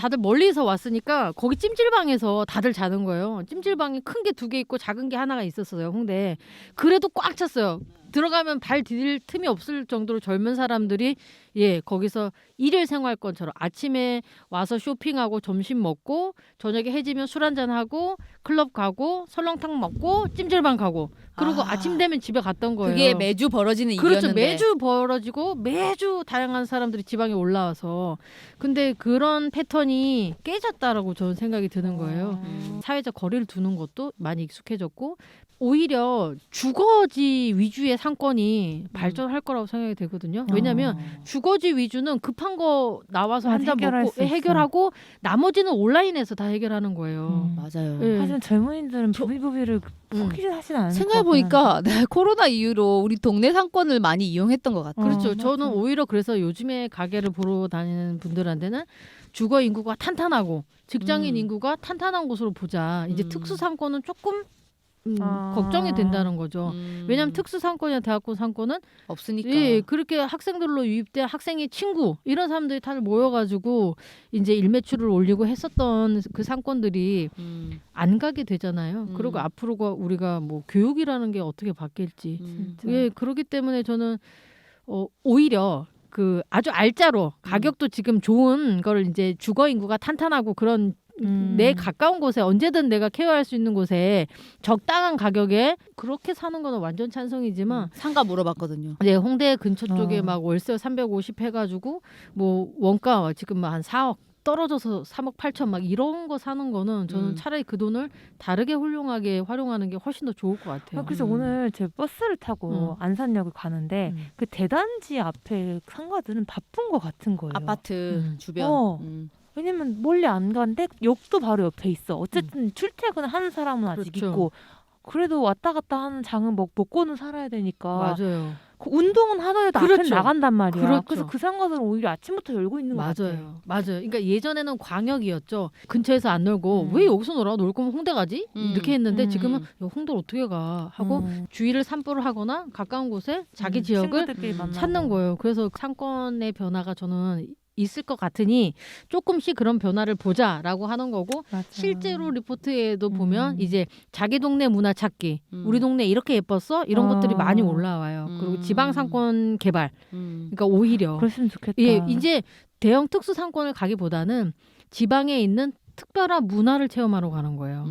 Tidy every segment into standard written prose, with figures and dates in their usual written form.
다들 멀리서 왔으니까 거기 찜질방에서 다들 자는 거예요. 찜질방이 큰 게 2개 있고 작은 게 하나가 있었어요. 홍대에. 그래도 꽉 찼어요. 들어가면 발 디딜 틈이 없을 정도로 젊은 사람들이 거기서 일일 생활권처럼 아침에 와서 쇼핑하고 점심 먹고 저녁에 해지면 술 한잔 하고 클럽 가고 설렁탕 먹고 찜질방 가고 그리고 아침 되면 집에 갔던 거예요. 그게 매주 벌어지는 그렇죠. 일이었는데. 매주 벌어지고 매주 다양한 사람들이 지방에 올라와서 근데 그런 패턴이 깨졌다라고 저는 생각이 드는 거예요. 사회적 거리를 두는 것도 많이 익숙해졌고 오히려 주거지 위주의 상권이 발전할 거라고 생각이 되거든요. 왜냐하면 주거지 위주는 급한 거 나와서 한 잔 먹고 해결하고 나머지는 온라인에서 다 해결하는 거예요. 맞아요. 네. 하지만 젊은이들은 부비부비를 포기 하진 않아요. 생각해보니까 코로나 이후로 우리 동네 상권을 많이 이용했던 것 같아요. 그렇죠. 저는 오히려 그래서 요즘에 가게를 보러 다니는 분들한테는 주거 인구가 탄탄하고 직장인 인구가 탄탄한 곳으로 보자. 이제 특수 상권은 조금 걱정이 된다는 거죠. 왜냐하면 특수 상권이나 대학교 상권은 없으니까. 그렇게 학생들로 유입된 학생의 친구 이런 사람들이 다들 모여가지고 이제 일매출을 올리고 했었던 그 상권들이 안 가게 되잖아요. 그리고 앞으로가 우리가 뭐 교육이라는 게 어떻게 바뀔지. 그렇기 때문에 저는 오히려 그 아주 알짜로 가격도 지금 좋은 거를 이제 주거 인구가 탄탄하고 그런 내 가까운 곳에 언제든 내가 케어할 수 있는 곳에 적당한 가격에 그렇게 사는 거는 완전 찬성이지만 상가 물어봤거든요. 네, 홍대 근처 쪽에 막 월세 350 해가지고 뭐 원가 지금 한 4억 떨어져서 3억 8천 막 이런 거 사는 거는 저는 차라리 그 돈을 다르게 훌륭하게 활용하는 게 훨씬 더 좋을 것 같아요. 그래서 오늘 제 버스를 타고 안산역을 가는데 그 대단지 앞에 상가들은 바쁜 것 같은 거예요. 아파트 주변. 왜냐면 멀리 안 가는데 역도 바로 옆에 있어. 어쨌든 출퇴근을 하는 사람은 아직 그렇죠. 있고 그래도 왔다 갔다 하는 장은 먹고는 살아야 되니까. 맞아요. 그 운동은 하더라도 그렇죠. 앞에 나간단 말이야. 그렇죠. 그래서 그 상가들은 오히려 아침부터 열고 있는 것 같아요. 맞아요. 그러니까 예전에는 광역이었죠. 근처에서 안 놀고 왜 여기서 놀아? 놀 거면 홍대 가지? 이렇게 했는데 지금은 야, 홍대를 어떻게 가? 하고 주위를 산불을 하거나 가까운 곳에 자기 지역을 찾는 거예요. 그래서 상권의 변화가 저는 있을 것 같으니 조금씩 그런 변화를 보자라고 하는 거고 맞아. 실제로 리포트에도 보면 이제 자기 동네 문화 찾기 우리 동네 이렇게 예뻤어? 이런 것들이 많이 올라와요. 그리고 지방 상권 개발 그러니까 오히려 그랬으면 좋겠다. 이제 대형 특수 상권을 가기보다는 지방에 있는 특별한 문화를 체험하러 가는 거예요.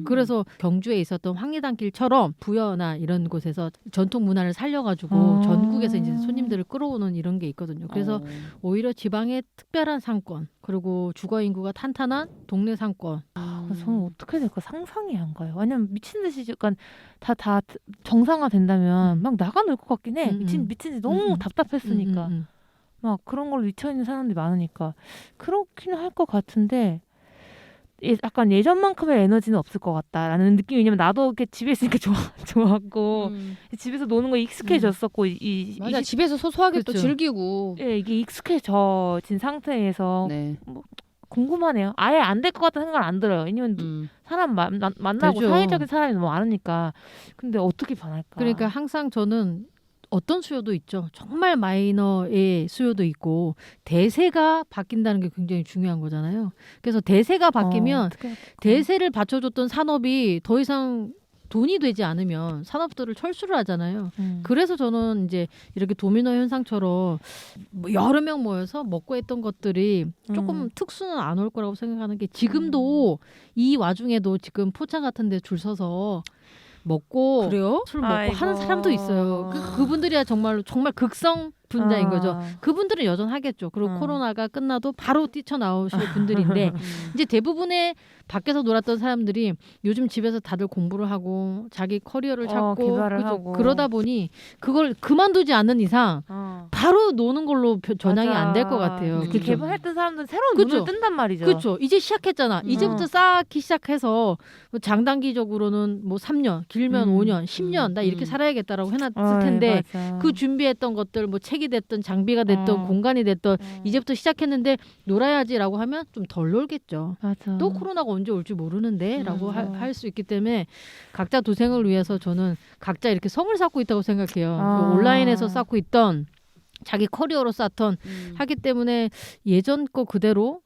그래서 경주에 있었던 황리단길처럼 부여나 이런 곳에서 전통 문화를 살려가지고 전국에서 이제 손님들을 끌어오는 이런 게 있거든요. 그래서 오히려 지방의 특별한 상권 그리고 주거 인구가 탄탄한 동네 상권. 저는 어떻게 될까 상상이 안 가요. 왜냐면 미친 듯이 약간 다 정상화 된다면 막 나가 놀 것 같긴 해. 미친 듯이 너무 답답했으니까. 막 그런 걸로 미쳐 있는 사람들이 많으니까 그렇긴 할 것 같은데 약간 예전만큼의 에너지는 없을 것 같다라는 느낌이. 왜냐면 나도 이렇게 집에 있으니까 좋았고 집에서 노는 거 익숙해졌었고 맞아. 집에서 소소하게 그렇죠. 또 즐기고 이게 익숙해진 상태에서 뭐 궁금하네요. 아예 안 될 것 같다는 생각은 안 들어요. 왜냐면 사람 만나고 되죠. 사회적인 사람이 너무 많으니까. 근데 어떻게 변할까? 그러니까 항상 저는 어떤 수요도 있죠. 정말 마이너의 수요도 있고 대세가 바뀐다는 게 굉장히 중요한 거잖아요. 그래서 대세가 바뀌면 대세를 받쳐줬던 산업이 더 이상 돈이 되지 않으면 산업들을 철수를 하잖아요. 그래서 저는 이제 이렇게 도미노 현상처럼 뭐 여러 명 모여서 먹고 했던 것들이 조금 특수는 안 올 거라고 생각하는 게 지금도 이 와중에도 지금 포차 같은 데 줄 서서 먹고 그래요? 술 먹고 하는 사람도 있어요. 그분들이야 정말 극성 분자인 거죠. 그분들은 여전하겠죠. 그리고 코로나가 끝나도 바로 뛰쳐나오실 분들인데 이제 대부분의 밖에서 놀았던 사람들이 요즘 집에서 다들 공부를 하고 자기 커리어를 찾고 개발을 하고. 그러다 보니 그걸 그만두지 않는 이상 바로 노는 걸로 전향이 안 될 것 같아요. 특히 그렇죠. 개발했던 사람들은 새로운 그쵸. 눈을 뜬단 말이죠. 그렇죠. 이제 시작했잖아. 이제부터 쌓기 시작해서 뭐 장단기적으로는 뭐 3년, 길면 5년, 10년 나 이렇게 살아야겠다라고 해놨을 텐데 그 준비했던 것들 뭐 책이 됐든 장비가 됐든 공간이 됐든 이제부터 시작했는데 놀아야지라고 하면 좀 덜 놀겠죠. 맞아. 또 코로나가 언제 올지 모르는데 라고 할 수 있기 때문에 각자 도생을 위해서 저는 각자 이렇게 성을 쌓고 있다고 생각해요. 그 온라인에서 쌓고 있던 자기 커리어로 쌓던 하기 때문에 예전 거 그대로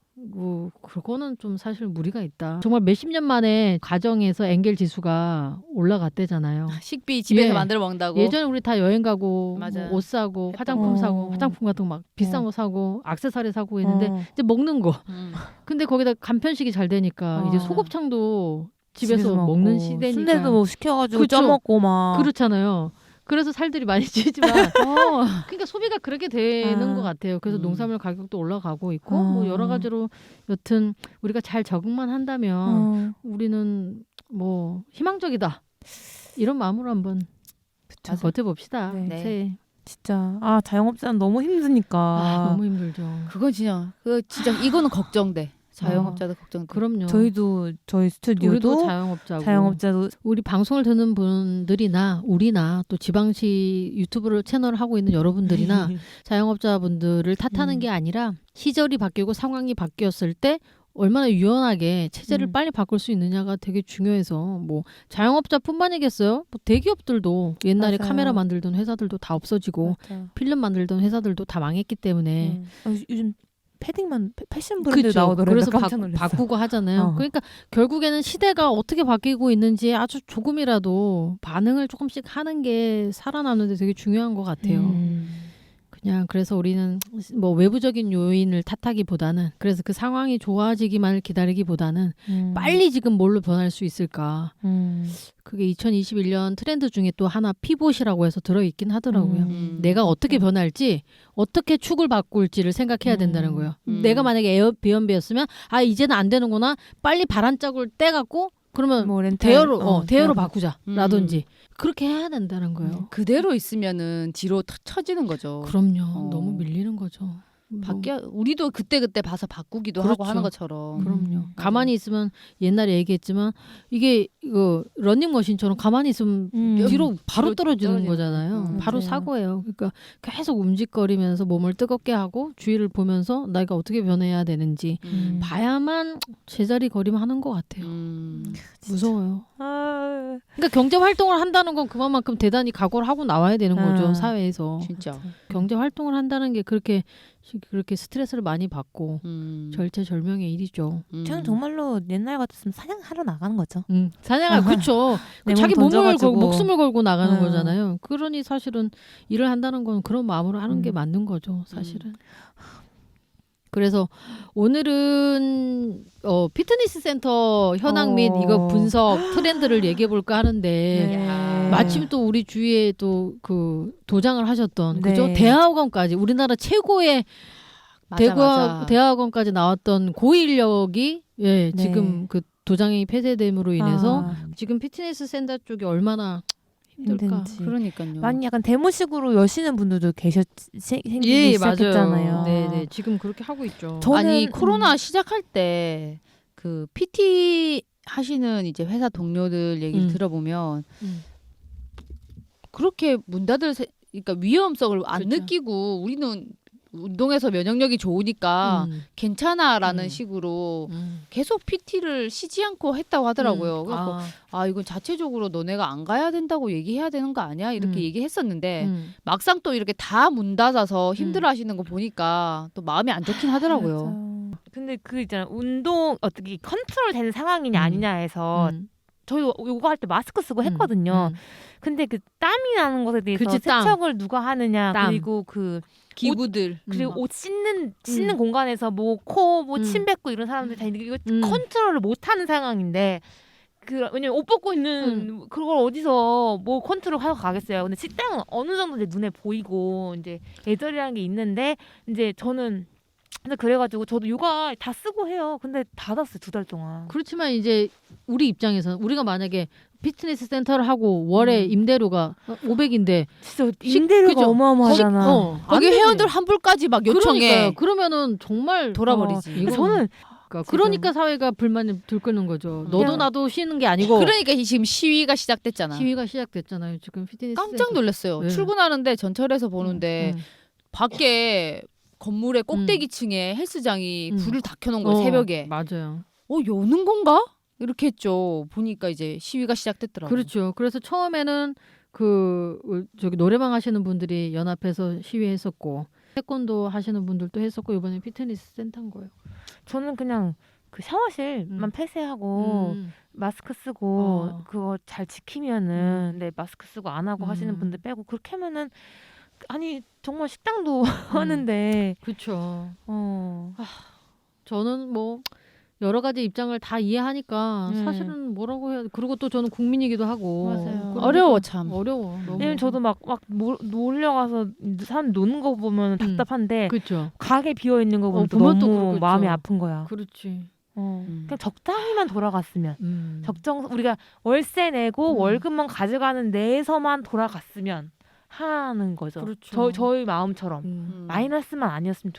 그거는 좀 사실 무리가 있다. 정말 몇십 년 만에 가정에서 엔겔 지수가 올라갔대잖아요. 식비 집에서 예. 만들어 먹는다고. 예전에 우리 다 여행 가고 맞아. 뭐 옷 사고 했던 화장품 거. 사고 화장품 같은 거 막 비싼 거 사고 액세서리 사고 했는데 이제 먹는 거. 음. 근데 거기다 간편식이 잘 되니까 이제 소곱창도 집에서 먹는 먹고, 시대니까. 순대도 뭐 시켜가지고 그쵸. 쪄먹고 막. 그렇잖아요. 그래서 살들이 많이 찌지만 그러니까 소비가 그렇게 되는 것 같아요. 그래서 농산물 가격도 올라가고 있고 뭐 여러 가지로 여튼 우리가 잘 적응만 한다면 우리는 뭐 희망적이다. 이런 마음으로 한번 그쵸. 버텨봅시다. 네. 새해. 진짜 자영업자는 너무 힘드니까. 너무 힘들죠. 그건 진짜 이거는 걱정돼. 자영업자도 걱정돼. 그럼요. 저희도 저희 우리도 스튜디오도 자영업자고 자영업자도 우리 방송을 듣는 분들이나 우리나 또 지방시 유튜브를 채널을 하고 있는 여러분들이나 자영업자분들을 탓하는 게 아니라 시절이 바뀌고 상황이 바뀌었을 때 얼마나 유연하게 체제를 빨리 바꿀 수 있느냐가 되게 중요해서 뭐 자영업자뿐만이겠어요. 뭐 대기업들도 옛날에 맞아요. 카메라 만들던 회사들도 다 없어지고 맞아. 필름 만들던 회사들도 다 망했기 때문에 요즘 패딩만 패션 브랜드 그쵸. 나오더라고요. 그래서 깜짝 놀랐어. 바꾸고 하잖아요. 그러니까 결국에는 시대가 어떻게 바뀌고 있는지 아주 조금이라도 반응을 조금씩 하는 게 살아남는 데 되게 중요한 것 같아요. 그냥 그래서 우리는 뭐 외부적인 요인을 탓하기보다는 그래서 그 상황이 좋아지기만을 기다리기보다는 빨리 지금 뭘로 변할 수 있을까. 그게 2021년 트렌드 중에 또 하나 피봇이라고 해서 들어있긴 하더라고요. 내가 어떻게 변할지 어떻게 축을 바꿀지를 생각해야 된다는 거예요. 내가 만약에 에어비앤비였으면 이제는 안 되는구나. 빨리 발 한 짝을 떼갖고 그러면 뭐 렌탈, 대여로 바꾸자라든지 그렇게 해야 된다는 거예요. 그대로 있으면은 뒤로 처지는 거죠. 그럼요. 너무 밀리는 거죠. 우리도 그때 봐서 바꾸기도 그렇죠. 하고 하는 것처럼. 그럼요. 가만히 있으면 옛날에 얘기했지만 이게 이거 러닝머신처럼 가만히 있으면 뒤로 바로 떨어지는 거잖아요. 바로 맞아요. 사고예요. 그러니까 계속 움직거리면서 몸을 뜨겁게 하고 주위를 보면서 내가 어떻게 변해야 되는지 봐야만 제자리 걸음하는 것 같아요. 무서워요. 그러니까 경제 활동을 한다는 건 그만큼 대단히 각오를 하고 나와야 되는 거죠. 사회에서. 진짜. 경제 활동을 한다는 게 그렇게 스트레스를 많이 받고 절체절명의 일이죠. 저는 정말로 옛날 같았으면 사냥하러 나가는 거죠. 사냥을 그렇죠. 내 자기 몸 몸을 던져가지고. 목숨을 걸고 나가는 거잖아요. 그러니 사실은 일을 한다는 건 그런 마음으로 하는 게 맞는 거죠. 사실은. 그래서 오늘은 피트니스 센터 현황 및 이거 분석 트렌드를 얘기해 볼까 하는데 마침 또 우리 주위에 또 그 도장을 하셨던 그죠? 대학원까지 우리나라 최고의 대학원까지 나왔던 고인력이 지금 그 도장이 폐쇄됨으로 인해서 지금 피트니스 센터 쪽이 얼마나 힘들까. 힘든지. 그러니까요. 많이 약간 데모식으로 여시는 분들도 생기기 시작했잖아요. 맞아요. 네네. 지금 그렇게 하고 있죠. 아니 코로나 시작할 때 그 PT 하시는 이제 회사 동료들 얘기를 들어보면 그렇게 문 닫을 그러니까 위험성을 안 그렇죠. 느끼고 우리는 운동해서 면역력이 좋으니까 괜찮아라는 식으로 계속 PT를 쉬지 않고 했다고 하더라고요. 그래서 이건 자체적으로 너네가 안 가야 된다고 얘기해야 되는 거 아니야? 이렇게 얘기했었는데 막상 또 이렇게 다 문 닫아서 힘들어하시는 거 보니까 또 마음이 안 좋긴 하더라고요. 맞아. 근데 그 있잖아 운동 어떻게 컨트롤 되는 상황이냐 아니냐 해서 저희도 요가 할 때 마스크 쓰고 했거든요. 근데 그 땀이 나는 것에 대해서 그치, 땀. 세척을 누가 하느냐 땀. 그리고 그 기구들 그리고 옷 씻는 공간에서 뭐 코 뭐 침 뱉고 이런 사람들 다 이거 컨트롤을 못 하는 상황인데 왜냐면 옷 벗고 있는 그걸 어디서 뭐 컨트롤 하고 가겠어요. 근데 식당은 어느 정도 이제 눈에 보이고 이제 예절이라는 게 있는데 이제 저는 근데 그래가지고 저도 요가 다 쓰고 해요. 근데 닫았어요 2달 동안. 그렇지만 이제 우리 입장에서 우리가 만약에 피트니스 센터를 하고 월에 임대료가 500인데 진짜 임대료가 그죠? 어마어마하잖아. 거기 회원들 환불까지 막 요청해. 그러면은 정말 돌아버리지. 저는 그러니까 사회가 불만을 들끓는 거죠. 너도 나도 쉬는 게 아니고. 그러니까 지금 시위가 시작됐잖아. 시위가 시작됐잖아요. 지금 피트니스 깜짝 놀랐어요. 네. 출근하는데 전철에서 보는데 밖에 건물의 꼭대기층에 헬스장이 불을 다 켜놓은 거예요. 새벽에. 맞아요. 여는 건가? 이렇게 했죠. 보니까 이제 시위가 시작됐더라고요. 그렇죠. 그래서 처음에는 저기 노래방 하시는 분들이 연합해서 시위했었고 태권도 하시는 분들도 했었고 이번에 피트니스 센터인 거예요. 저는 그냥 그 샤워실만 폐쇄하고 마스크 쓰고 그거 잘 지키면은 네 마스크 쓰고 안 하고 하시는 분들 빼고 그렇게 하면은 아니 정말 식당도 하는데 그렇죠. 저는 뭐 여러 가지 입장을 다 이해하니까 사실은 뭐라고 해야 돼. 그리고 또 저는 국민이기도 하고 맞아요. 어려워 참. 어려워. 너무. 왜냐면 저도 막 놀려가서 사람 노는 거 보면 답답한데 그렇죠. 가게 비어 있는 거 보면 또 보면 또 너무 그렇겠죠. 마음이 아픈 거야. 그렇지. 그냥 적당히만 돌아갔으면 적정 우리가 월세 내고 월급만 가져가는 데에서만 돌아갔으면 하는 거죠. 그렇죠. 저희 마음처럼 마이너스만 아니었으면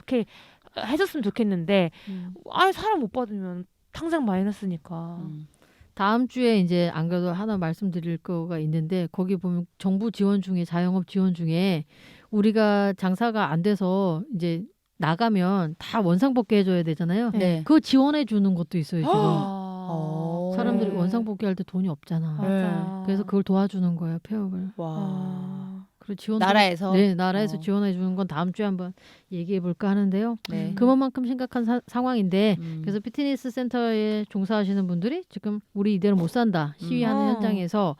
해줬으면 좋겠는데 아예 사람 못 받으면 당장 마이너스니까. 다음 주에 이제 안 그래도 하나 말씀드릴 거가 있는데 거기 보면 정부 지원 중에 자영업 지원 중에 우리가 장사가 안 돼서 이제 나가면 다 원상복귀 해줘야 되잖아요. 네. 그거 지원해 주는 것도 있어요 지금. 사람들이 네. 원상복귀 할 때 돈이 없잖아. 맞아. 그래서 그걸 도와주는 거예요 폐업을. 와. 그리고 지원 나라에서 네 나라에서 지원해 주는 건 다음 주에 한번 얘기해 볼까 하는데요. 네. 그만큼 심각한 상황인데 그래서 피트니스 센터에 종사하시는 분들이 지금 우리 이대로 못 산다 시위하는 현장에서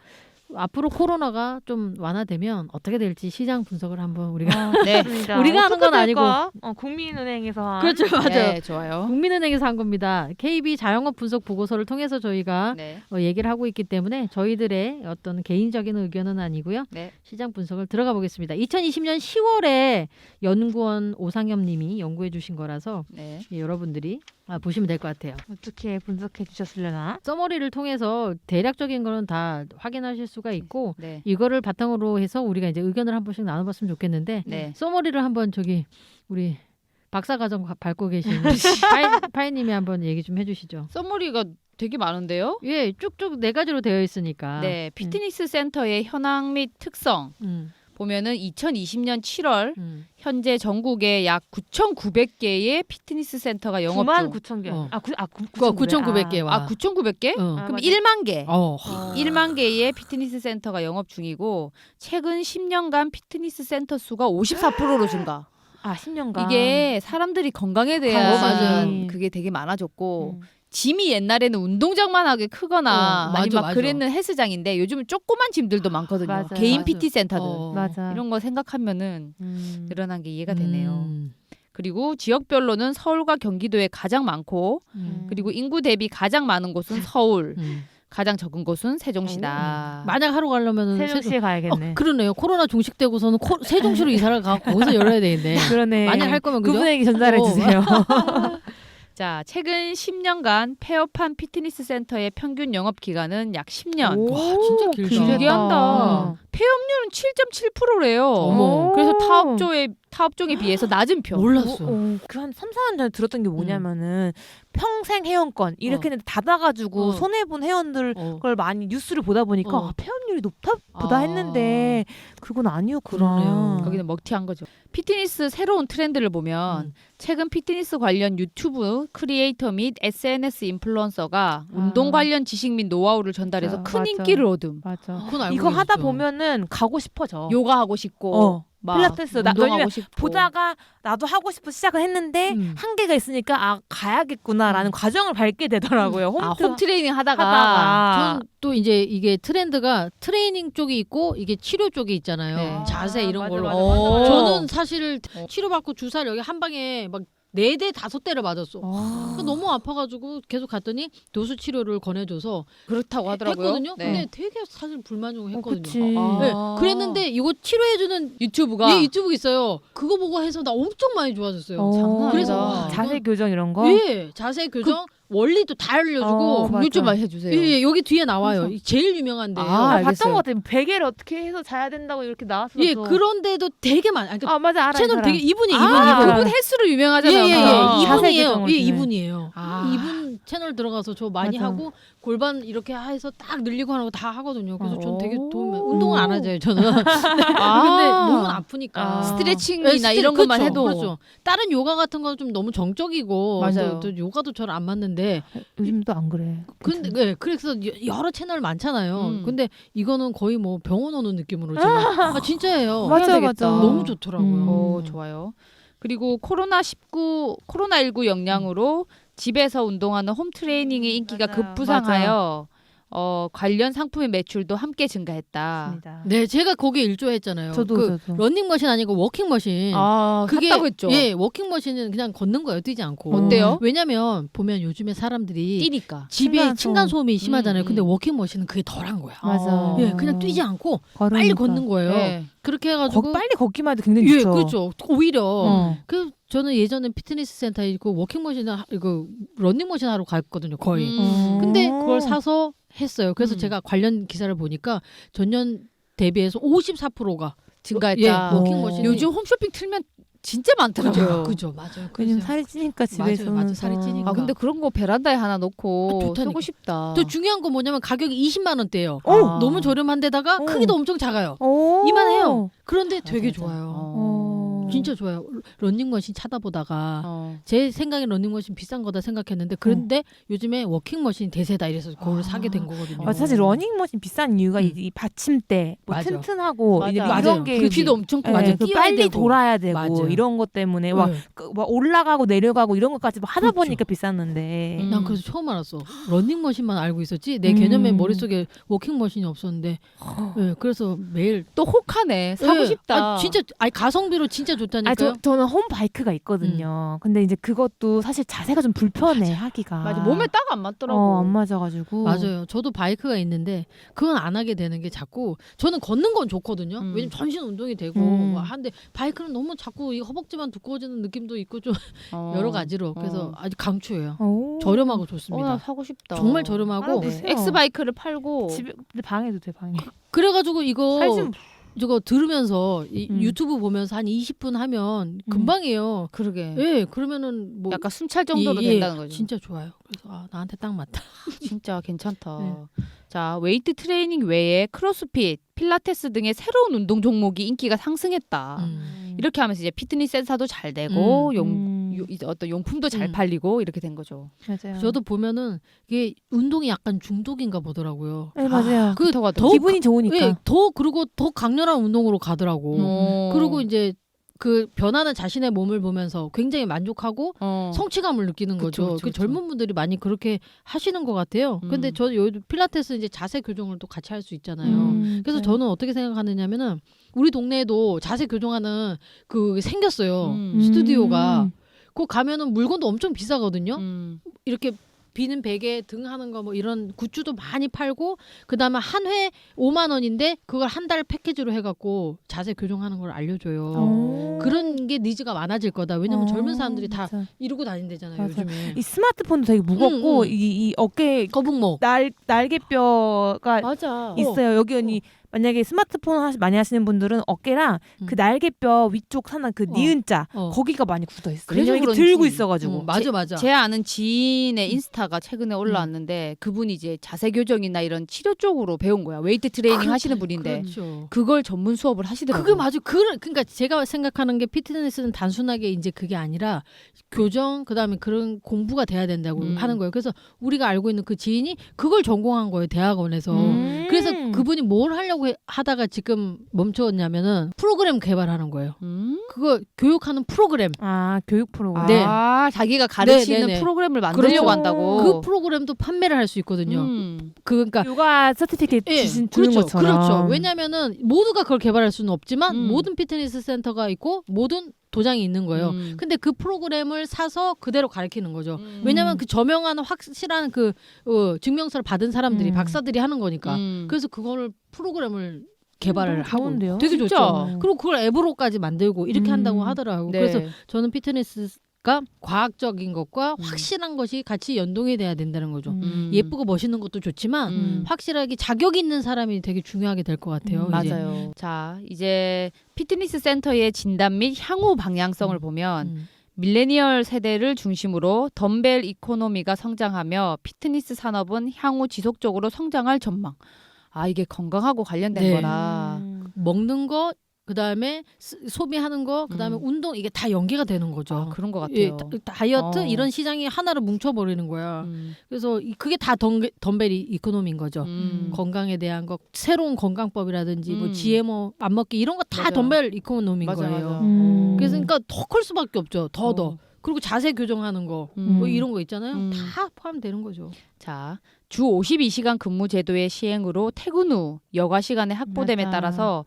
앞으로 코로나가 좀 완화되면 어떻게 될지 시장 분석을 한번 우리가 네. 우리가 하는 건 아니고 국민은행에서 한 그렇죠 맞아요. 네, 좋아요. 국민은행에서 한 겁니다. KB 자영업 분석 보고서를 통해서 저희가 네. 얘기를 하고 있기 때문에 저희들의 어떤 개인적인 의견은 아니고요. 네. 시장 분석을 들어가 보겠습니다. 2020년 10월에 연구원 오상엽 님이 연구해 주신 거라서 네. 여러분들이 보시면 될 것 같아요. 어떻게 분석해 주셨으려나? 써머리를 통해서 대략적인 거는 다 확인하실 수가 있고 네. 이거를 바탕으로 해서 우리가 이제 의견을 한 번씩 나눠봤으면 좋겠는데 네. 써머리를 한번 우리 박사과정 밟고 계신 파이님이 한번 얘기 좀 해주시죠. 썸머리가 되게 많은데요? 예, 쭉쭉 4가지로 되어 있으니까. 네, 피트니스 센터의 현황 및 특성 보면은 2020년 7월 현재 전국에 약 9,900개의 피트니스 센터가 영업 중. 99,000개. 9,900개 와. 9,900개? 그럼 맞아. 1만 개. 1만 1만 개의 피트니스 센터가 영업 중이고 최근 10년간 피트니스 센터 수가 54%로 증가. 10년간. 이게 사람들이 건강에 맞아요. 대한 그게 되게 많아졌고 짐이 옛날에는 운동장만 하게 크거나 아니면 막 맞아. 그랬는 헬스장인데 요즘은 조그만 짐들도 많거든요. 맞아요. 개인 맞아. PT 센터들. 맞아. 이런 거 생각하면은 늘어난 게 이해가 되네요. 음. 그리고 지역별로는 서울과 경기도에 가장 많고 그리고 인구 대비 가장 많은 곳은 서울, 가장 적은 곳은 세종시다. 만약 하러 가려면 세종시에 가야겠네. 그러네요. 코로나 종식되고서는 세종시로 이사를 가고 거기서 열어야 되겠네. 그러네. 만약 할 거면 그죠? 그분에게 전달해 주세요. 자, 최근 10년간 폐업한 피트니스 센터의 평균 영업 기간은 약 10년. 오, 와, 진짜 길다. 길게 한다. 폐업률은 7.7%래요. 어머. 그래서 타업종에 비해서 낮은 편. 몰랐어. 그한 3, 4년 전에 들었던 게 뭐냐면은 평생 회원권 이렇게 했는데 닫아가지고 손해본 회원들 걸 많이 뉴스를 보다 보니까 폐업률이 높다 보다 했는데 그건 아니었구나. 그러네요. 거기는 먹튀한 거죠. 피트니스 새로운 트렌드를 보면 최근 피트니스 관련 유튜브 크리에이터 및 SNS 인플루언서가 운동 관련 지식 및 노하우를 전달해서 큰 맞아. 인기를 얻음. 맞아. 그건 알고 이거 하다 있었죠. 보면은 가고 싶어져. 요가 하고 싶고 막 필라테스 운동하고 왜냐면 싶고. 보다가 나도 하고 싶어 시작을 했는데 한계가 있으니까 가야겠구나라는 과정을 밟게 되더라고요. 홈 트레이닝 하다가 저는 또 이제 이게 트렌드가 트레이닝 쪽이 있고 이게 치료 쪽이 있잖아요. 네. 자세 이런 맞아, 걸로. 맞아, 맞아. 저는 사실 치료받고 주사를 여기 한 방에 막 4대 5대를 맞았어. 그러니까 너무 아파가지고 계속 갔더니 도수 치료를 권해줘서 그렇다고 하더라고요. 했거든요. 네. 근데 되게 사실 불만족했거든요. 그치. 네. 그랬는데 이거 치료해주는 유튜브가 유튜브 있어요. 그거 보고 해서 나 엄청 많이 좋아졌어요. 장난 그래서 아니다. 자세 교정 이런 거. 예, 자세 교정 원리도 다 알려주고 맞아. 요즘 많이 해주세요. 예, 여기 뒤에 나와요. 제일 유명한데. 알겠어요. 봤던 것 같아요. 베개를 어떻게 해서 자야 된다고 이렇게 나왔어. 예, 그런데도 되게 많아. 그러니까 맞아 알아. 채널 되게 이분이 그분 헬스로 유명하잖아요. 자세 이분이에요. 교정을 예, 주네. 이분이에요. 아. 이분 채널 들어가서 저 많이 맞아. 하고 골반 이렇게 해서 딱 늘리고 하는 거 다 하거든요. 그래서 전 되게 운동을 안 하죠, 저는. 근데 몸은 아프니까. 스트레칭이나 이런 것만 해도 그렇죠. 다른 요가 같은 건 좀 너무 정적이고 맞아요. 또 요가도 잘 안 맞는데 요즘도 안 그래. 근데 네, 그래서 여러 채널 많잖아요. 근데 이거는 거의 뭐 병원 오는 느낌으로 지금 진짜예요. 맞아, 해야 되겠다. 맞아. 너무 좋더라고요. 좋아요. 그리고 코로나19 영향으로 집에서 운동하는 홈 트레이닝의 인기가 맞아요. 급부상하여 관련 상품의 매출도 함께 증가했다. 맞습니다. 네, 제가 거기에 일조했잖아요. 저도. 러닝머신 아니고 워킹머신. 그게 샀다고 했죠. 예, 워킹머신은 그냥 걷는 거예요. 뛰지 않고. 어때요? 왜냐면 보면 요즘에 사람들이 뛰니까. 집에 층간소음. 층간소음이 심하잖아요. 음. 근데 워킹머신은 그게 덜한 거야. 맞아. 예, 그냥 뛰지 않고 빨리 걸으니까. 걷는 거예요. 네. 그렇게 해가지고 빨리 걷기만 해도 굉장히 예, 좋죠. 그렇죠. 오히려 어. 저는 예전에 피트니스 센터에 있고 워킹머신 이거 러닝머신 하러 갔거든요. 거의. 근데 그걸 사서 했어요. 그래서 제가 관련 기사를 보니까 전년 대비해서 54%가 증가했다. 예, 워킹머신. 요즘 홈쇼핑 틀면 진짜 많더라고요. 그죠, 맞아요. 왜냐면 살이 찌니까 집에서 맞아요, 맞아요. 살이 찌니까. 근데 그런 거 베란다에 하나 놓고 좋다니까. 쓰고 싶다. 또 중요한 건 뭐냐면 가격이 20만 원대예요. 오! 너무 저렴한데다가 오. 크기도 엄청 작아요. 오. 이만해요. 그런데 되게 맞아, 맞아. 좋아요. 진짜 좋아요. 러닝머신 찾아보다가 제 생각에 러닝머신 비싼 거다 생각했는데 그런데 요즘에 워킹머신 대세다 이래서 그걸 사게 된 거거든요. 맞아, 사실 러닝머신 비싼 이유가 이 받침대 뭐 맞아. 튼튼하고 맞아. 이제 맞아요. 이런 게 굽기도 엄청 크고 예, 뛰어야 빨리 되고. 돌아야 되고 맞아요. 이런 것 때문에 네. 막 올라가고 내려가고 이런 것까지 하다 그렇죠. 보니까 비쌌는데 난 그래서 처음 알았어. 러닝머신만 알고 있었지 내 개념에 머릿속에 워킹머신이 없었는데 예, 그래서 매일 또 혹하네. 사고 예, 싶다. 진짜 가성비로 진짜 좋다니까요. 저는 홈바이크가 있거든요. 근데 이제 그것도 사실 자세가 좀 불편해 하기가. 맞아. 몸에 딱 안 맞더라고. 안 맞아가지고. 맞아요. 저도 바이크가 있는데 그건 안 하게 되는 게 자꾸 저는 걷는 건 좋거든요. 왜냐면 전신 운동이 되고 뭐 하는데 바이크는 너무 자꾸 이 허벅지만 두꺼워지는 느낌도 있고 좀 여러 가지로 그래서 아주 강추해요. 저렴하고 좋습니다. 나 사고 싶다. 정말 저렴하고 알아보세요. 엑스바이크를 팔고 집에 근데 방에도 돼 방에. 그래가지고 이거 살좀 저거 들으면서 유튜브 보면서 한 20분 하면 금방이에요. 그러게. 예, 그러면은 뭐 약간 숨찰 정도로 된다는 거죠. 진짜 좋아요. 그래서 나한테 딱 맞다. 진짜 괜찮다. 네. 자, 웨이트 트레이닝 외에 크로스핏, 필라테스 등의 새로운 운동 종목이 인기가 상승했다. 이렇게 하면서 이제 피트니스 센서도 잘 되고 어떤 용품도 잘 팔리고 이렇게 된 거죠. 맞아요. 저도 보면은 이게 운동이 약간 중독인가 보더라고요. 네, 맞아요. 더 기분이 좋으니까. 예, 그리고 더 강렬한 운동으로 가더라고. 그리고 이제 그 변하는 자신의 몸을 보면서 굉장히 만족하고 성취감을 느끼는 거죠. 그쵸. 젊은 분들이 많이 그렇게 하시는 것 같아요. 근데 저 필라테스 이제 자세 교정을 또 같이 할 수 있잖아요. 그래서 저는 어떻게 생각하느냐면은 우리 동네에도 자세 교정하는 그 생겼어요. 스튜디오가. 그 가면은 물건도 엄청 비싸거든요. 이렇게 비는 베개 등 하는 거 뭐 이런 굿즈도 많이 팔고 그다음에 한 회 5만 원인데 그걸 한 달 패키지로 해갖고 자세 교정하는 걸 알려줘요. 그런 게 니즈가 많아질 거다. 왜냐면 젊은 사람들이 다 이러고 다닌대잖아요. 맞아. 요즘에. 이 스마트폰도 되게 무겁고 이 어깨 거북목. 날개뼈가 맞아. 있어요. 여기 언니 만약에 스마트폰 많이 하시는 분들은 어깨랑 그 날개뼈 위쪽 하나 그 니은자 거기가 많이 굳어 있어요. 그래서 왜냐면 이게 그런지. 들고 있어가지고. 맞아. 제 아는 지인의 인스타가 최근에 올라왔는데 그분이 이제 자세 교정이나 이런 치료 쪽으로 배운 거야. 웨이트 트레이닝 하시는 분인데 그렇죠. 그걸 전문 수업을 하시더라고요. 그게 맞아. 그러니까 제가 생각하는 게 피트니스는 단순하게 이제 그게 아니라 교정 그다음에 그런 공부가 돼야 된다고 하는 거예요. 그래서 우리가 알고 있는 그 지인이 그걸 전공한 거예요. 대학원에서. 그래서 그분이 뭘 하려고 하다가 지금 멈췄냐면은 프로그램 개발하는 거예요. 그거 교육하는 프로그램. 교육 프로그램. 네. 자기가 가르치는 네. 프로그램을 만들려고 그렇죠. 한다고. 그 프로그램도 판매를 할 수 있거든요. 그러니까 요가 서티피케이트 주는 그렇죠. 것처럼. 그렇죠. 왜냐면은 모두가 그걸 개발할 수는 없지만 모든 피트니스 센터가 있고 모든 도장이 있는 거예요. 근데 그 프로그램을 사서 그대로 가르치는 거죠. 왜냐면 그 저명한 확실한 그 증명서를 받은 사람들이 박사들이 하는 거니까. 그래서 그거를 프로그램을 개발을 하고 좋은데요? 되게 진짜? 좋죠. 그리고 그걸 앱으로까지 만들고 이렇게 한다고 하더라고요. 네. 그래서 저는 피트니스가 과학적인 것과 확실한 것이 같이 연동이 돼야 된다는 거죠. 예쁘고 멋있는 것도 좋지만 확실하게 자격 있는 사람이 되게 중요하게 될 것 같아요. 이제. 맞아요. 자, 이제 피트니스 센터의 진단 및 향후 방향성을 보면 밀레니얼 세대를 중심으로 덤벨 이코노미가 성장하며 피트니스 산업은 향후 지속적으로 성장할 전망. 이게 건강하고 관련된 네. 거라. 먹는 거 그다음에 소비하는 거, 그다음에 운동 이게 다 연계가 되는 거죠. 아, 그런 것 예, 같아요. 다이어트 이런 시장이 하나로 뭉쳐버리는 거야. 그래서 그게 다 덤벨 이코노미인 거죠. 건강에 대한 거, 새로운 건강법이라든지 뭐 GMO 안 먹기 이런 거 다 맞아요. 덤벨 이코노미인 맞아, 거예요. 맞아. 그래서 그러니까 더 클 수밖에 없죠. 더. 그리고 자세 교정하는 거, 뭐 이런 거 있잖아요. 다 포함되는 거죠. 자, 주 52시간 근무 제도의 시행으로 퇴근 후 여가 시간의 확보됨에 맞아. 따라서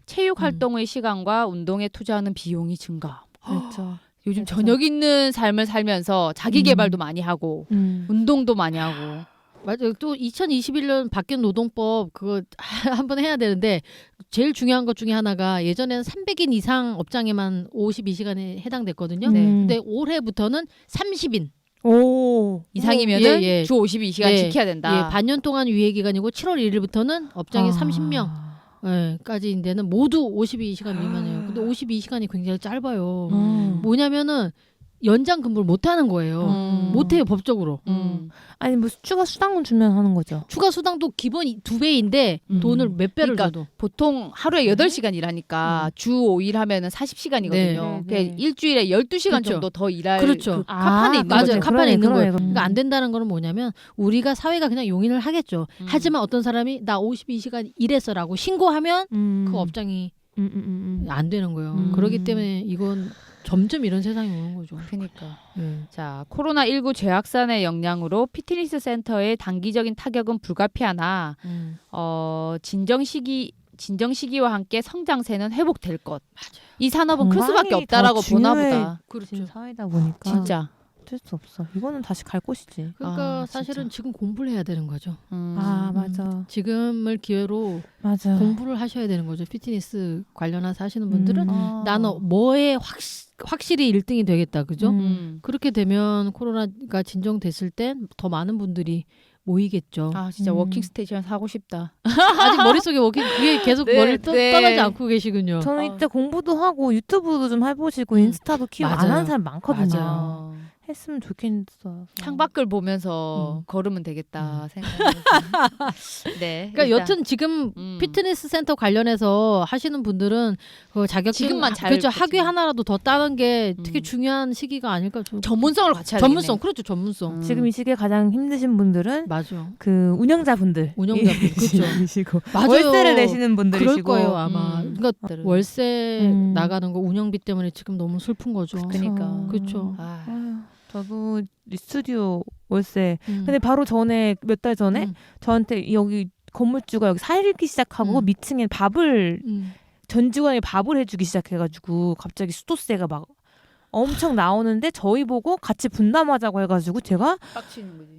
체육 활동의 시간과 운동에 투자하는 비용이 증가. 그렇죠. 요즘 맞아. 저녁 있는 삶을 살면서 자기 개발도 많이 하고 운동도 많이 하고. 맞아요. 또 2021년 바뀐 노동법 그거 한번 해야 되는데 제일 중요한 것 중에 하나가 예전에는 300인 이상 업장에만 52시간에 해당됐거든요. 네. 근데 올해부터는 30인 오. 이상이면은 예. 주 52시간 예. 지켜야 된다. 예, 반년 동안 유예 기간이고 7월 1일부터는 업장이 30명 까지인데는 모두 52시간 미만이에요. 근데 52시간이 굉장히 짧아요. 뭐냐면은 연장 근무를 못 하는 거예요. 못 해요, 법적으로. 아니 뭐 추가 수당은 주면 하는 거죠. 추가 수당도 기본 2배인데 돈을 몇 배를 그러니까 줘도. 보통 하루에 8시간 일하니까 주 5일 하면은 40시간이거든요. 네. 일주일에 12시간 그렇죠. 정도 더 일할 그렇죠. 그 카판에 있는 맞아요. 거죠. 카판에 있는 거예요. 그러네. 그러니까 안 된다는 거는 뭐냐면 우리가 사회가 그냥 용인을 하겠죠. 하지만 어떤 사람이 나 52시간 일했어라고 신고하면 그 업장이 안 되는 거예요. 그렇기 때문에 이건 점점 이런 세상이 오는 거죠. 그러니까. 자, 코로나19 재확산의 영향으로 피트니스 센터의 단기적인 타격은 불가피하나 진정 시기와 함께 성장세는 회복될 것. 맞아요. 이 산업은 클 수밖에 건강이 없다라고 더 보나 중요해. 보다. 그렇죠. 사회다 보니까 진짜. 어쩔 수 없어. 이거는 다시 갈 곳이지. 그러니까 아, 사실은 진짜. 지금 공부를 해야 되는 거죠. 아 맞아. 지금을 기회로 맞아. 공부를 하셔야 되는 거죠. 피트니스 관련해서 하시는 분들은 나는 어. 뭐에 확실히 1등이 되겠다. 그죠? 그렇게 되면 코로나가 진정됐을 땐 더 많은 분들이 모이겠죠. 아, 진짜 워킹 스테이션 사고 싶다. 아직 머릿속에 그게 계속 네, 머리를 네. 떠나지 않고 계시군요. 저는 이때 공부도 하고 유튜브도 좀 해보시고 인스타도 키우고 안 맞아요. 하는 사람 많거든요. 맞아요. 했으면 좋겠어. 창밖을 보면서 걸으면 되겠다 생각해서. 네. 그러니까 일단, 여튼 지금 피트니스 센터 관련해서 하시는 분들은 그 자격증 지금만 잘 그렇죠. 그치. 학위 하나라도 더 따는 게 되게 중요한 시기가 아닐까. 전문성을 갖춰야 전문성 되겠네. 그렇죠. 전문성. 지금 이 시기에 가장 힘드신 분들은 맞아. 그 운영자분들, 운영자분, 그렇죠. 이시고 맞아요. 월세를 내시는 분들이시고. 그럴 거예요 아마. 그러니까 월세 음. 나가는 거 운영비 때문에 지금 너무 슬픈 거죠. 그러니까. 그렇죠. 아, 아유, 저도 이 스튜디오 월세. 음. 근데 바로 전에 몇 달 전에 저한테 여기 건물주가 여기 살기 시작하고 미층에 밥을 전 직원이 밥을 해주기 시작해가지고 갑자기 수도세가 막 엄청 나오는데 저희 보고 같이 분담하자고 해가지고 제가 빡치는 거지.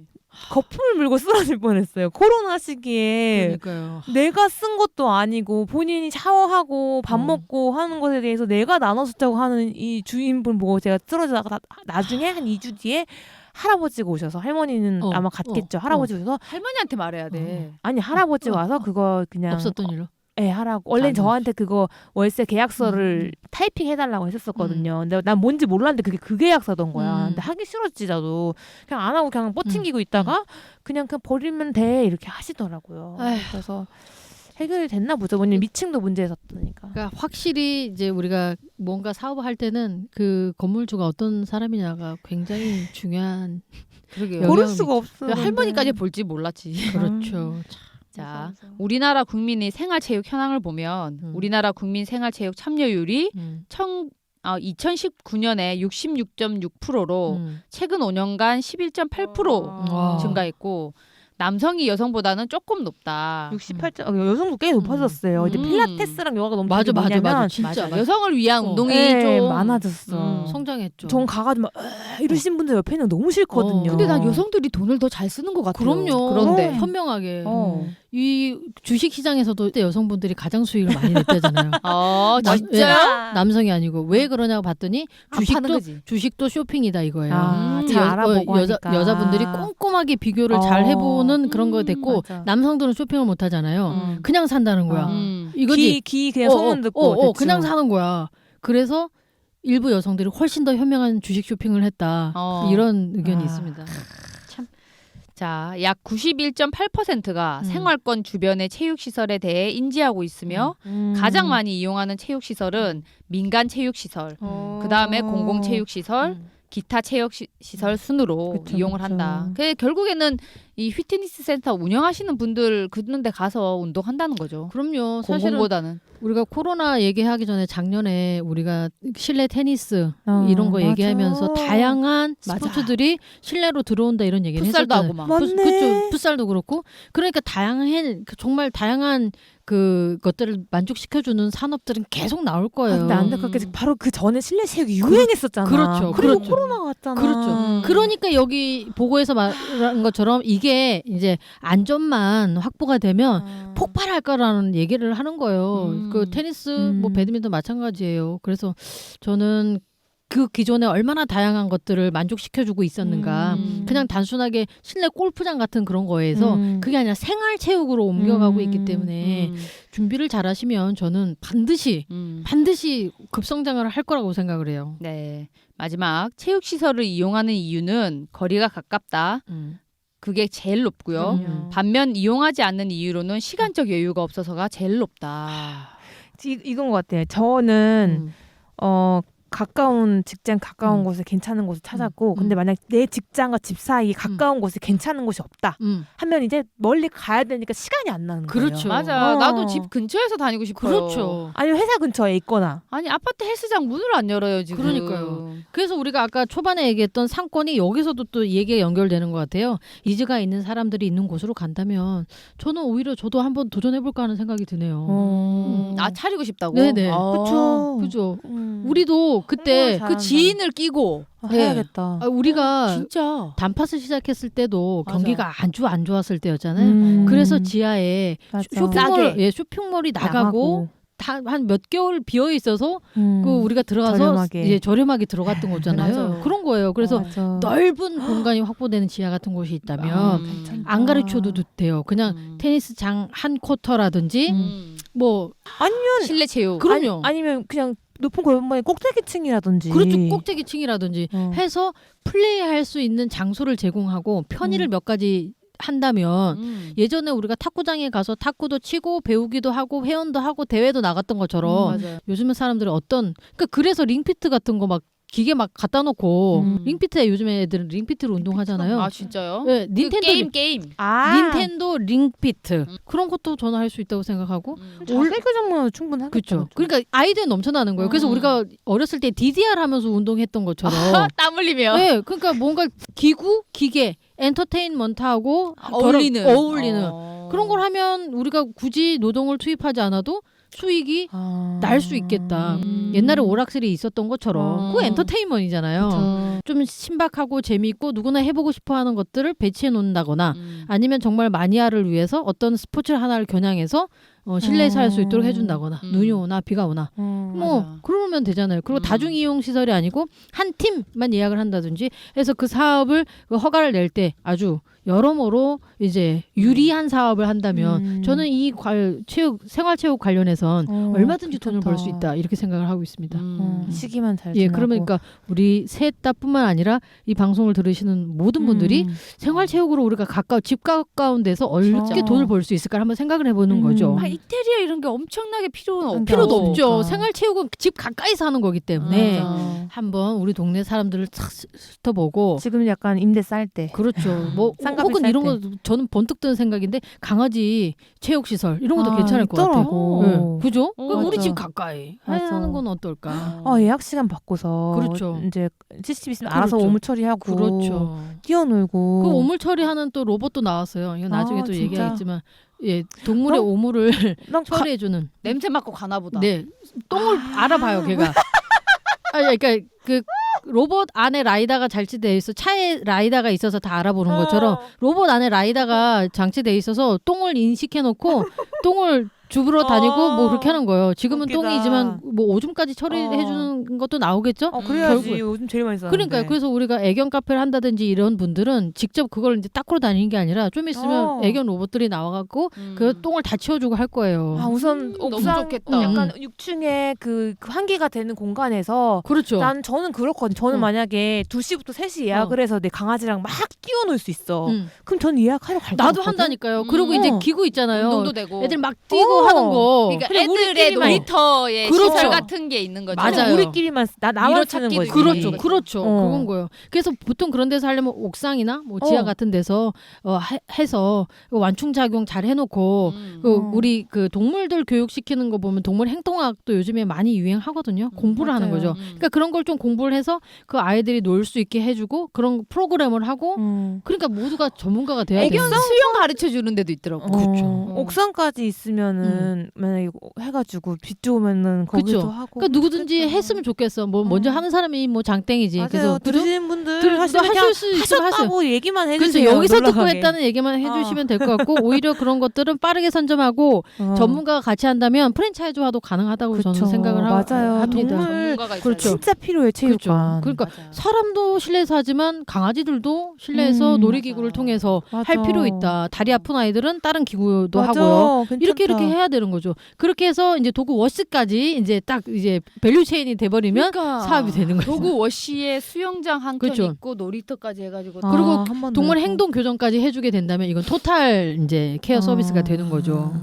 거품을 물고 쓰러질 뻔했어요. 코로나 시기에 그러니까요. 내가 쓴 것도 아니고 본인이 샤워하고 밥 어. 먹고 하는 것에 대해서 내가 나눠서 짜고 하는 이 주인분 보고 제가 쓰러지다가 나중에 한 2주 뒤에 할아버지가 오셔서 할머니는 아마 갔겠죠. 할아버지 오셔서 할머니한테 말해야 돼. 아니 할아버지 와서 그거 그냥 없었던 일로. 예, 하라고. 원래 잘못. 저한테 그거 월세 계약서를 타이핑 해달라고 했었거든요. 근데 난 뭔지 몰랐는데 그게 그 계약서던 거야. 근데 하기 싫었지 나도. 그냥 안 하고 그냥 뻗팅기고 있다가 그냥 버리면 돼 이렇게 하시더라고요. 아휴. 그래서 해결이 됐나 보죠. 왜냐면 미층도 문제였었으니까. 그러니까 확실히 이제 우리가 뭔가 사업을 할 때는 그 건물주가 어떤 사람이냐가 굉장히 중요한. 그러게요. 고를 영향을 수가 없어. 할머니까지 볼지 몰랐지. 그렇죠. 자, 우리나라 국민의 생활체육 현황을 보면 우리나라 국민 생활체육 참여율이 2019년에 66.6%로 최근 5년간 11.8% 와. 증가했고 남성이 여성보다는 조금 높다. 68점. 여성도 꽤 높아졌어요. 이제 필라테스랑 요가가 너무 맞아. 뭐냐면 진짜 맞아. 여성을 위한 운동이 네, 좀 많아졌어. 성장했죠. 전 가가지고 막 이러신 분들 옆에 있는 거 너무 싫거든요. 근데 난 여성들이 돈을 더 잘 쓰는 것 같아요. 그럼요. 그런데 현명하게. 어. 이 주식 시장에서도 그때 여성분들이 가장 수익을 많이 냈대잖아요. 진짜 남성이 아니고 왜 그러냐고 봤더니 파는 거지. 주식도 쇼핑이다 이거예요. 잘 알아보고 하니까. 여자분들이 꼼꼼하게 비교를 잘 해보는 그런 거 됐고 맞아. 남성들은 쇼핑을 못 하잖아요. 그냥 산다는 거야. 이거지. 귀 그냥 소문 듣고 대충. 그냥 사는 거야. 그래서 일부 여성들이 훨씬 더 현명한 주식 쇼핑을 했다. 이런 의견이 있습니다. 참. 자, 약 91.8%가 생활권 주변의 체육시설에 대해 인지하고 있으며 가장 많이 이용하는 체육시설은 민간 체육시설, 그 다음에 공공체육시설, 기타 체육시설 순으로 그쵸, 이용을 그쵸. 한다. 그 결국에는 이 휘트니스 센터 운영하시는 분들 그런 데 가서 운동한다는 거죠. 그럼요. 사실은 공공보다는. 우리가 코로나 얘기하기 전에 작년에 우리가 실내 테니스 이런 거 맞아. 얘기하면서 다양한 맞아. 스포츠들이 실내로 들어온다 이런 얘기를 풋살도 했었잖아요. 하고 막. 맞네. 그쵸. 풋살도 그렇고. 그러니까 정말 다양한 그 것들을 만족시켜주는 산업들은 계속 나올 아, 거예요. 근데 안타깝게 바로 그 전에 실내 체육이 유행했었잖아. 그렇죠. 그리고 그렇죠. 코로나가 왔잖아. 그렇죠. 그러니까 여기 보고에서 말한 것처럼 이게 이제 안전만 확보가 되면 폭발할 거라는 얘기를 하는 거예요. 그 테니스, 뭐 배드민턴 마찬가지예요. 그래서 저는 그 기존에 얼마나 다양한 것들을 만족시켜주고 있었는가. 그냥 단순하게 실내 골프장 같은 그런 거에서 그게 아니라 생활체육으로 옮겨가고 있기 때문에 준비를 잘하시면 저는 반드시 급성장을 할 거라고 생각을 해요. 네. 마지막 체육시설을 이용하는 이유는 거리가 가깝다. 그게 제일 높고요. 반면 이용하지 않는 이유로는 시간적 여유가 없어서가 제일 높다. 이건 것 같아요. 저는 가까운 직장 가까운 곳에 괜찮은 곳을 찾았고 근데 만약 내 직장과 집 사이에 가까운 곳에 괜찮은 곳이 없다 하면 이제 멀리 가야 되니까 시간이 안 나는 거예요. 그렇죠. 맞아. 나도 집 근처에서 다니고 싶어요. 그렇죠. 아니면 회사 근처에 있거나. 아니 아파트 헬스장 문을 안 열어요 지금. 그러니까요. 그래서 우리가 아까 초반에 얘기했던 상권이 여기서도 또 얘기가 연결되는 것 같아요. 이즈가 있는 사람들이 있는 곳으로 간다면 저는 오히려 저도 한번 도전해볼까 하는 생각이 드네요. 아 차리고 싶다고? 네네. 그렇죠. 그죠. 우리도 그때 잘한다. 그 지인을 끼고 해야겠다. 우리가 진짜 단팥을 시작했을 때도 맞아. 경기가 안 좋았을 때였잖아요. 그래서 지하에 싸게. 쇼핑몰이 나가고 한 몇 개월 비어 있어서 그 우리가 들어가서 저렴하게. 이제 저렴하게 들어갔던 거잖아요. 맞아요. 그런 거예요. 그래서 맞아. 넓은 공간이 확보되는 지하 같은 곳이 있다면 안 가르쳐도 돼요. 그냥 테니스장 한 쿼터라든지 뭐 아니면 실내 체육. 그럼요. 아니면 그냥 높은 골목의 꼭대기층이라든지. 그렇죠. 꼭대기층이라든지 해서 플레이할 수 있는 장소를 제공하고 편의를 몇 가지 한다면 예전에 우리가 탁구장에 가서 탁구도 치고 배우기도 하고 회원도 하고 대회도 나갔던 것처럼 맞아요. 요즘은 사람들은 그래서 링피트 같은 거 막 기계 막 갖다 놓고 링피트에 요즘 애들은 링피트로 운동하잖아요. 아 진짜요? 네, 그 닌텐도 게임. 닌텐도 링피트 그런 것도 저는 할 수 있다고 생각하고 자세교정만 충분하겠죠. 그렇죠. 그러니까 아이디어 넘쳐나는 거예요. 그래서 우리가 어렸을 때 DDR 하면서 운동했던 것처럼 땀 흘리며. 네, 그러니까 뭔가 기계, 엔터테인먼트하고 어울리는 그런 걸 하면 우리가 굳이 노동을 투입하지 않아도 수익이 날 수 있겠다. 옛날에 오락실이 있었던 것처럼 그거 엔터테인먼트이잖아요. 좀 신박하고 재미있고 누구나 해보고 싶어하는 것들을 배치해 놓는다거나 아니면 정말 마니아를 위해서 어떤 스포츠 하나를 겨냥해서 실내에서 할 수 있도록 해준다거나 눈이 오나 비가 오나 뭐 맞아. 그러면 되잖아요. 그리고 다중 이용 시설이 아니고 한 팀만 예약을 한다든지 해서 그 사업을 허가를 낼 때 아주 여러모로 이제 유리한 사업을 한다면 저는 이 생활체육 관련해선 얼마든지 돈을 벌 수 있다 이렇게 생각을 하고 있습니다. 시기만 잘 예, 지나고. 그러니까 우리 셋다뿐만 아니라 이 방송을 들으시는 모든 분들이 생활체육으로 우리가 집 가까운 데서 어떻게 돈을 벌 수 있을까 한번 생각을 해보는 거죠. 아, 이태리에 이런 게 엄청나게 필요도 필요도 없어. 없죠. 그러니까. 생활체육은 집 가까이서 하는 거기 때문에 맞아. 한번 우리 동네 사람들을 탁 훑어보고 지금 약간 임대 쌀 때. 그렇죠. 뭐 쌍값이 혹은 쌀 이런 때. 거 저는 번뜩 드는 생각인데 강아지 체육 시설 이런 것도 아, 괜찮을 것 있더라고. 같아요. 네. 그죠? 그럼 우리 맞아. 집 가까이 맞아. 하는 건 어떨까? 예약 시간 바꿔서 그렇죠. 이제 CCTV 있으면 알아서 그렇죠. 오물 처리하고 그렇죠. 뛰어놀고. 그 오물 처리하는 또 로봇도 나왔어요. 이건 나중에 또 진짜? 얘기하겠지만 예, 동물의 그럼? 오물을 난 처리해주는. 냄새 맡고 가나 보다. 네, 똥을 알아봐요, 걔가. 그러니까 그 로봇 안에 라이다가 장치돼 있어 차에 라이다가 있어서 다 알아보는 것처럼 로봇 안에 라이다가 장치돼 있어서 똥을 인식해놓고 똥을 주부러 다니고 뭐 그렇게 하는 거예요. 지금은 웃기다. 똥이지만 뭐 오줌까지 처리해 주는 것도 나오겠죠. 그래야지. 결국은. 요즘 제일 많이 쓰는데. 그러니까요. 그래서 우리가 애견 카페를 한다든지 이런 분들은 직접 그걸 이제 닦으러 다니는 게 아니라 좀 있으면 애견 로봇들이 나와갖고 그 똥을 다 치워주고 할 거예요. 우선 너무 옥상 좋겠다. 약간 6층에 그 환기가 되는 공간에서 그렇죠. 저는 그렇거든요. 저는 만약에 2시부터 3시 예약을 해서 내 강아지랑 막 뛰어놀 수 있어. 그럼 저는 예약하러 갈 거 나도 한다니까요. 그리고 이제 기구 있잖아요. 운동도 되고. 애들 막 뛰고 하는 거. 그러니까 그냥 애들의 우리끼리만- 놀이터의 그렇죠. 시설 같은 게 있는 거죠. 맞아요. 우리끼리만 나만 쓰는 찾기도 거지. 있고. 그렇죠, 그렇죠. 어. 그건 거예요. 그래서 보통 그런 데서 하려면 옥상이나 뭐 지하 같은 데서 해서 완충 작용 잘 해놓고 우리 그 동물들 교육시키는 거 보면 동물 행동학도 요즘에 많이 유행하거든요. 공부를 하는 맞아요. 거죠. 그러니까 그런 걸 좀 공부를 해서 그 아이들이 놀 수 있게 해주고 그런 프로그램을 하고 그러니까 모두가 전문가가 돼야 돼요. 애견 수영 가르쳐 주는 데도 있더라고. 그렇죠. 옥상까지 있으면은 만약에 해가지고 비 좋으면은 거기도 그쵸. 하고. 그러니까 누구든지 그렇겠다. 했으면 좋겠어. 뭐 먼저 하는 사람이 뭐 장땡이지. 맞아요. 그래서 들으시는 분들 하실 하시면 수 있으면 하세요. 하셨다고 얘기만 그래서 해주세요. 여기서 듣고 놀러가게. 했다는 얘기만 해주시면 될 것 같고 오히려 그런 것들은 빠르게 선점하고 전문가가 같이 한다면 프랜차이즈화도 가능하다고 저는 생각을 맞아요. 합니다. 동물 전문가가 있어요. 그렇죠. 진짜 필요해 체육관. 그러니까 맞아요. 사람도 실내에서 하지만 강아지들도 실내에서 놀이기구를 맞아. 통해서 맞아. 할 필요 있다. 다리 아픈 아이들은 다른 기구도 맞아. 하고요. 괜찮다. 이렇게 해야 되는 거죠. 그렇게 해서 이제 도구 워시까지 이제 딱 이제 밸류 체인이 돼버리면 사업이 되는 거죠. 도구 워시에 수영장 한 켠 그렇죠. 있고 놀이터까지 해가지고 그리고 한번 동물 놀고. 행동 교정까지 해주게 된다면 이건 토탈 이제 케어 서비스가 되는 거죠.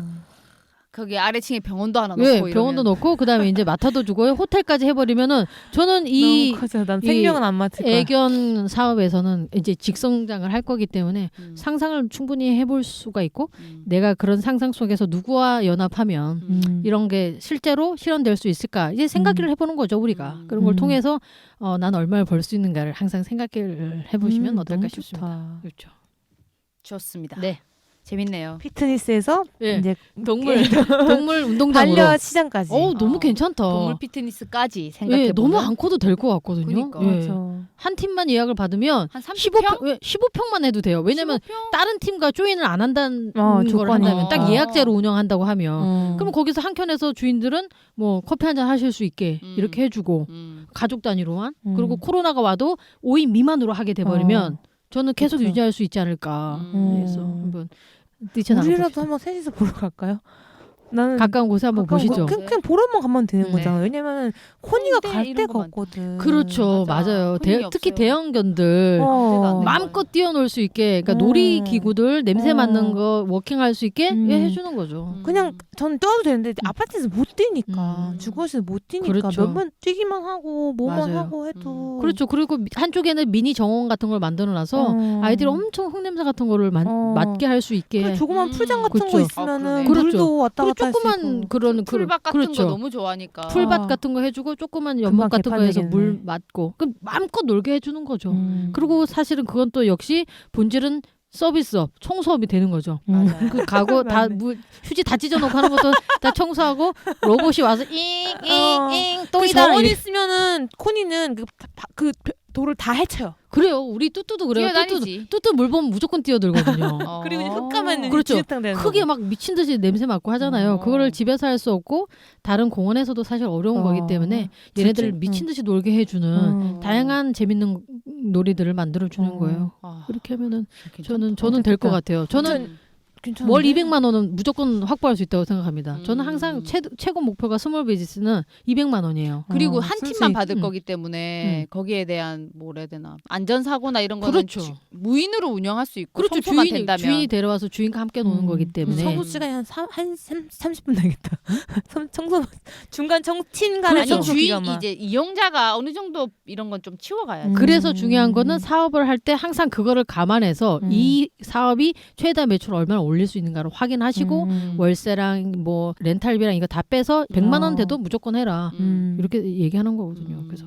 거기 아래층에 병원도 하나 넣고 예, 이러면. 병원도 넣고 그다음에 이제 마타도 주고 호텔까지 해버리면은 저는 이 너무 커져. 난 생명은 안 맡을 거야. 애견 사업에서는 이제 직성장을 할 거기 때문에 상상을 충분히 해볼 수가 있고 내가 그런 상상 속에서 누구와 연합하면 이런 게 실제로 실현될 수 있을까 이제 생각을 해보는 거죠 우리가 그런 걸 통해서 난 얼마를 벌 수 있는가를 항상 생각을 해보시면 어떨까 너무 싶습니다. 좋다. 그렇죠. 좋습니다. 네, 재밌네요. 피트니스에서 예. 이제 동물 운동장으로. 반려 시장까지. 너무 괜찮다. 동물 피트니스까지 생각해 예, 보면 너무 안 커도 될 것 같거든요. 그러니까. 예. 맞아. 한 팀만 예약을 받으면 한 30평? 15평만 해도 돼요. 왜냐면 15평? 다른 팀과 조인을 안 한다는 걸 조건이. 한다면 딱 예약제로 운영한다고 하면 어. 그럼 거기서 한 켠에서 주인들은 뭐 커피 한 잔 하실 수 있게 이렇게 해주고 가족 단위로만 그리고 코로나가 와도 5인 미만으로 하게 돼버리면 저는 계속 그쵸. 유지할 수 있지 않을까 그래서 한번 우리라도 뛰쳐나가 한번 셋이서 보러 갈까요? 나는 가까운 곳에 한번 가까운 보시죠. 그냥 보러만 가면 되는 네. 거잖아. 왜냐면은 코니가 홍대 갈 이런 데가 거 많다. 없거든. 그렇죠, 맞아. 맞아요. 손님이 특히 없어요. 대형견들 어. 마음껏 뛰어놀 수 있게, 그러니까 놀이기구들 냄새 맡는 거 워킹할 수 있게 해주는 거죠. 그냥 전 뛰어도 되는데 아파트에서 못 뛰니까 주거실에서 못 뛰니까 그렇죠. 몇 번 뛰기만 하고 뭐만 맞아요. 하고 해도 그렇죠. 그리고 한쪽에는 미니 정원 같은 걸 만들어놔서 아이들이 엄청 흙냄새 같은 거를 맡게 할 수 있게. 조그만 풀장 같은 그렇죠. 거 있으면은 그러네. 물도 왔다 그리고 갔다 할 수 조그만 있고. 그런 풀밭 같은 그렇죠. 거 너무 좋아하니까. 풀밭 같은 거 해주고 조그만 연못 금방 같은 거 해서 개판되겠네. 물 맞고 그럼 마음껏 놀게 해주는 거죠. 음. 그리고 사실은 그건 또 역시 본질은 서비스업, 청소업이 되는 거죠. 맞아요. 그 가구 다 맞네. 휴지 다 찢어놓고 하는 것도 다 청소하고 로봇이 와서 잉잉잉 그 똥이다. 정원 이래. 있으면은 코니는 그 돌을 다 헤쳐요. 그래요. 우리 뚜뚜도 그래요. 뛰어다니지. 뚜뚜 물 보면 무조건 뛰어들거든요. 그리고 이제 흙 가면 그렇죠. 진흙탕 되는 크게 거고. 막 미친 듯이 냄새 맡고 하잖아요. 그거를 집에서 할 수 없고 다른 공원에서도 사실 어려운 거기 때문에 얘네들 진짜, 미친 듯이 놀게 해주는 다양한 재밌는 놀이들을 만들어 주는 거예요. 그렇게 하면은 저는 될 것 같아요. 저는 괜찮은데? 월 200만 원은 무조건 확보할 수 있다고 생각합니다. 저는 항상 최고 목표가 스몰 비즈니스는 200만 원이에요. 그리고 한 쓸 수 팀만 있- 받을 거기 때문에 거기에 대한 뭐라 해야 되나 안전사고나 이런 거는 그렇죠. 무인으로 운영할 수 있고 그렇죠. 청소만 주인이 된다면 데려와서 주인과 함께 노는 거기 때문에. 청소 시간이 한 30분 되겠다. 청소 중간 친간의 아니 청소 주인 기간만. 이제 이용자가 어느 정도 이런 건 좀 치워가야지. 그래서 중요한 거는 사업을 할 때 항상 그거를 감안해서 이 사업이 최다 매출 얼마나 올릴 수 있는가를 확인하시고 월세랑 뭐 렌탈비랑 이거 다 빼서 100만 원 돼도 무조건 해라. 이렇게 얘기하는 거거든요. 그래서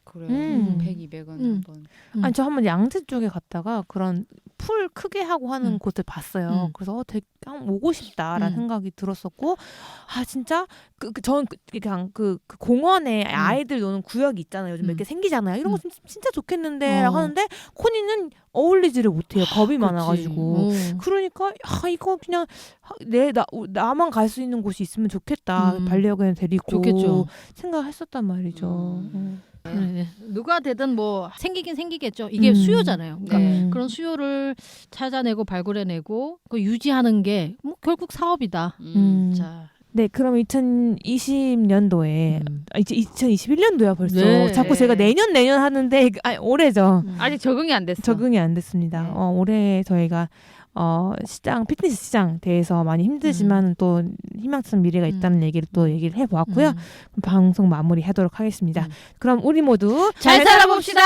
그래. 음. 100, 200은 음. 한번. 아니 저 한번 양재 쪽에 갔다가 그런 풀 크게 하고 하는 곳을 봤어요. 그래서 되게 오고 싶다라는 생각이 들었었고, 아 진짜 전 그냥 그 공원에 아이들 노는 구역이 있잖아요. 요즘 몇 개 생기잖아요. 이런 거 진짜 좋겠는데라고 하는데 코니는 어울리지를 못해요. 겁이 많아가지고. 그러니까 이거 그냥 나만 갈 수 있는 곳이 있으면 좋겠다. 반려견 데리고 좋겠죠. 생각했었단 말이죠. 네. 누가 되든 뭐 생기긴 생기겠죠. 이게 수요잖아요. 그러니까 그런 수요를 찾아내고 발굴해내고 그 유지하는 게 뭐 결국 사업이다. 자, 네, 그럼 2020년도에 이제 2021년도야 벌써. 네. 자꾸 제가 내년 하는데 올해죠. 아직 적응이 안 됐어. 적응이 안 됐습니다. 네. 올해 저희가 피트니스 시장 대해서 많이 힘들지만 또 희망찬 미래가 있다는 얘기를 또 얘기를 해보았고요. 방송 마무리하도록 하겠습니다. 그럼 우리 모두 잘 살아봅시다.